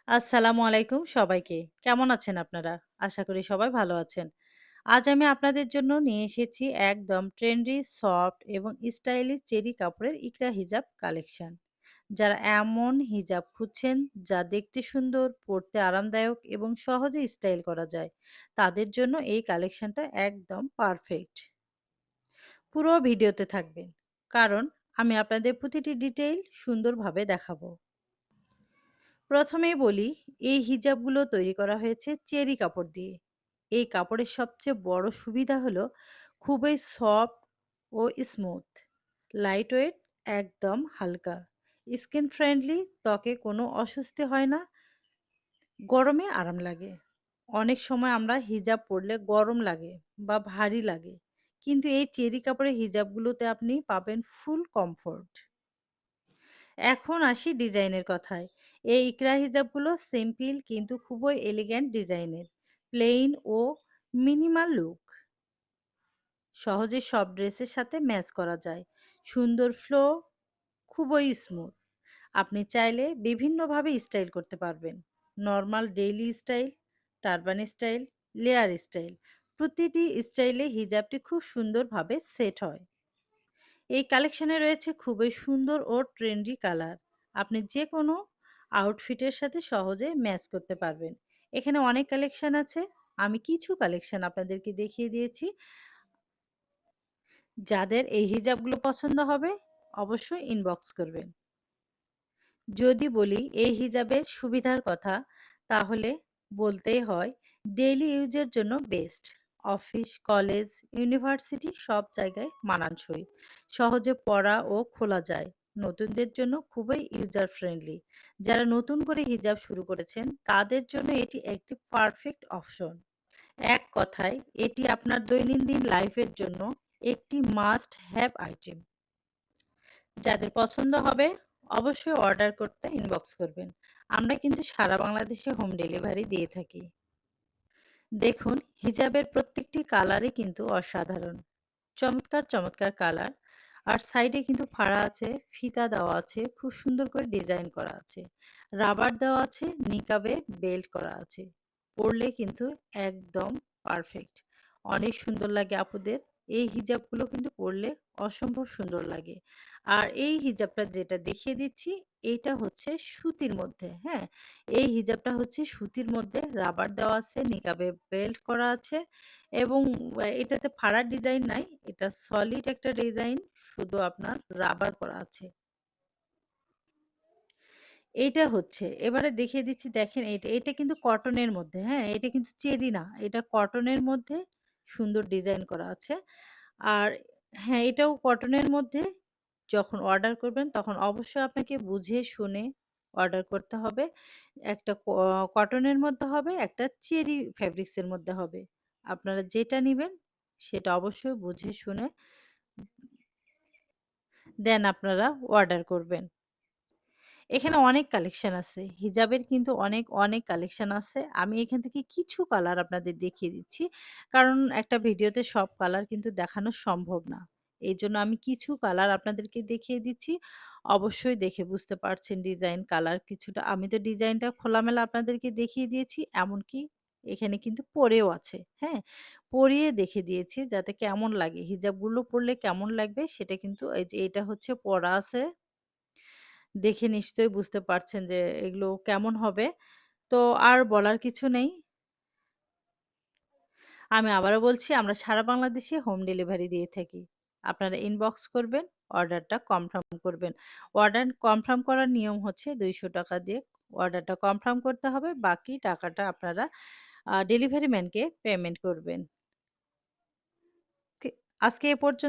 আসসালামু আলাইকুম সবাইকে। কেমন আছেন আপনারা? আশা করি সবাই ভালো আছেন। আজ আমি আপনাদের জন্য নিয়ে এসেছি একদম ট্রেন্ডি, সফট এবং স্টাইলিশ চেরি কাপড়ের ইকরা হিজাব কালেকশন। যারা এমন হিজাব খুঁজছেন যা দেখতে সুন্দর, পরতে আরামদায়ক এবং সহজে স্টাইল করা যায়, তাদের জন্য এই কালেকশনটা একদম পারফেক্ট। পুরো ভিডিওতে থাকবেন, কারণ আমি আপনাদের প্রতিটি ডিটেইল সুন্দরভাবে দেখাবো। প্রথমেই বলি, এই হিজাবগুলো তৈরি করা হয়েছে চেরি কাপড় দিয়ে। এই কাপড়ের সবচেয়ে বড় সুবিধা হলো খুবই সফট ও স্মুথ, লাইট ওয়েট, একদম হালকা, স্কিন ফ্রেন্ডলি, ত্বকে কোনো অস্বস্তি হয় না, গরমে আরাম লাগে। অনেক সময় আমরা হিজাব পরলে গরম লাগে বা ভারী লাগে, কিন্তু এই চেরি কাপড়ের হিজাবগুলোতে আপনি পাবেন ফুল কমফোর্ট। এখন আসি ডিজাইনের কথায়। এই ইকরা হিজাবগুলো সিম্পল কিন্তু খুবই এলিগ্যান্ট ডিজাইনের। প্লেইন ও মিনিমাল লুক। সহজে সব ড্রেসের সাথে ম্যাচ করা যায়। সুন্দর ফ্লো, খুবই স্মুথ। আপনি চাইলে বিভিন্নভাবে স্টাইল করতে পারবেন। Normal daily style, turban style, layer style. প্রতিটি স্টাইলে হিজাবটি খুব সুন্দরভাবে সেট হয়। এই কালেকশনে রয়েছে খুবই সুন্দর ও ট্রেন্ডি কালার। আপনি যে কোনো আউটফিটের সাথে সহজে ম্যাচ করতে পারবেন। এখানে অনেক কালেকশন আছে। আমি কিছু কালেকশন আপনাদেরকে দেখিয়ে দিয়েছি। যাদের এই হিজাবগুলো পছন্দ হবে অবশ্যই ইনবক্স করবেন। যদি বলি এই হিজাবের সুবিধার কথা, তাহলে বলতেই হয় ডেইলি ইউজের জন্য বেস্ট। অফিস, কলেজ, ইউনিভার্সিটি সব জায়গায় মানানসই। সহজে পরা ও খোলা যায়। নতুনদের জন্য খুবই ইউজার ফ্রেন্ডলি। যারা নতুন করে হিজাব শুরু করেছেন তাদের জন্য এটি একটি পারফেক্ট অপশন। এক কথায় এটি আপনার দৈনন্দিন লাইফের জন্য একটি মাস্ট হ্যাভ আইটেম। যাদের পছন্দ হবে অবশ্যই অর্ডার করতে ইনবক্স করবেন। আমরা কিন্তু সারা বাংলাদেশে হোম ডেলিভারি দিয়ে থাকি। দেখুন, হিজাবের প্রত্যেকটি কালারই কিন্তু অসাধারণ। চমৎকার চমৎকার কালার। আর সাইডে কিন্তু ফাড়া আছে, ফিতা দেওয়া আছে, খুব সুন্দর করে ডিজাইন করা আছে। রাবার দেওয়া আছে, নিকাবে বেল্ট করা আছে। পরলে কিন্তু একদম পারফেক্ট। অনেক সুন্দর লাগে আপুদের। এই হিজাবগুলো কিন্তু পরলে অসম্ভব সুন্দর লাগে। আর এই হিজাবটা যেটা দেখিয়ে দিচ্ছি, এইটা হচ্ছে সুতির মধ্যে, হ্যাঁ? এই হিজাবটা হচ্ছে সুতির মধ্যে, রাবার দেওয়া আছে, নিকাবে বেল্ট করা আছে এবং এটাতে ফাড়ার ডিজাইন নাই। এটা সলিড একটা ডিজাইন, শুধু আপনার রাবার করা আছে। এইটা হচ্ছে এবারে দেখিয়ে দিচ্ছি, দেখেন এটা কিন্তু কটনের মধ্যে, হ্যাঁ? এটা কিন্তু চেরি না। এটা কটনের মধ্যে সুন্দর ডিজাইন করা আছে। আর হ্যাঁ, এটাও কটনের মধ্যে। যখন অর্ডার করবেন তখন অবশ্যই আপনাকে বুঝে শুনে অর্ডার করতে হবে। একটা কটনের মধ্যে হবে, একটা চেরি ফেব্রিক্স এর মধ্যে হবে। আপনারা যেটা নিবেন সেটা অবশ্যই বুঝে শুনে দেন আপনারা অর্ডার করবেন। এখানে অনেক কালেকশন আছে। হিজাবের কিন্তু অনেক, অনেক কালেকশন আছে। আমি এখান থেকে কিছু কালার আপনাদের দেখিয়ে দিচ্ছি। কারণ একটা ভিডিওতে সব কালার কিন্তু দেখানো সম্ভব না। এইজন্য আমি কিছু কালার আপনাদেরকে দেখিয়ে দিচ্ছি। অবশ্যই দেখে বুঝতে পারছেন ডিজাইন, কালার কিছুটা। আমি তো ডিজাইনটা খোলামেলা আপনাদেরকে দেখিয়ে দিয়েছি। এমনকি এখানে কিন্তু পরেও আছে। হ্যাঁ? পরিয়ে দেখে দিয়েছি যাতে কেমন লাগে। হিজাবগুলো পরলে কেমন লাগবে সেটা কিন্তু এই যে এটা হচ্ছে পরা আছে। দেখে নিশ্চয়ই বুঝতে পারছেন যে এগুলো কেমন হবে। তো আর বলার কিছু নেই। আমি আবারও বলছি, আমরা সারা বাংলাদেশে হোম ডেলিভারি দিয়ে থাকি। আপনারা ইনবক্স করবেন, অর্ডারটা কনফার্ম করবেন। অর্ডার কনফার্ম করার নিয়ম হচ্ছে ৳২০০ দিয়ে অর্ডারটা কনফার্ম করতে হবে। বাকি টাকাটা আপনারা ডেলিভারি ম্যানকে পেমেন্ট করবেন। কে আজকে এ পর্যন্ত।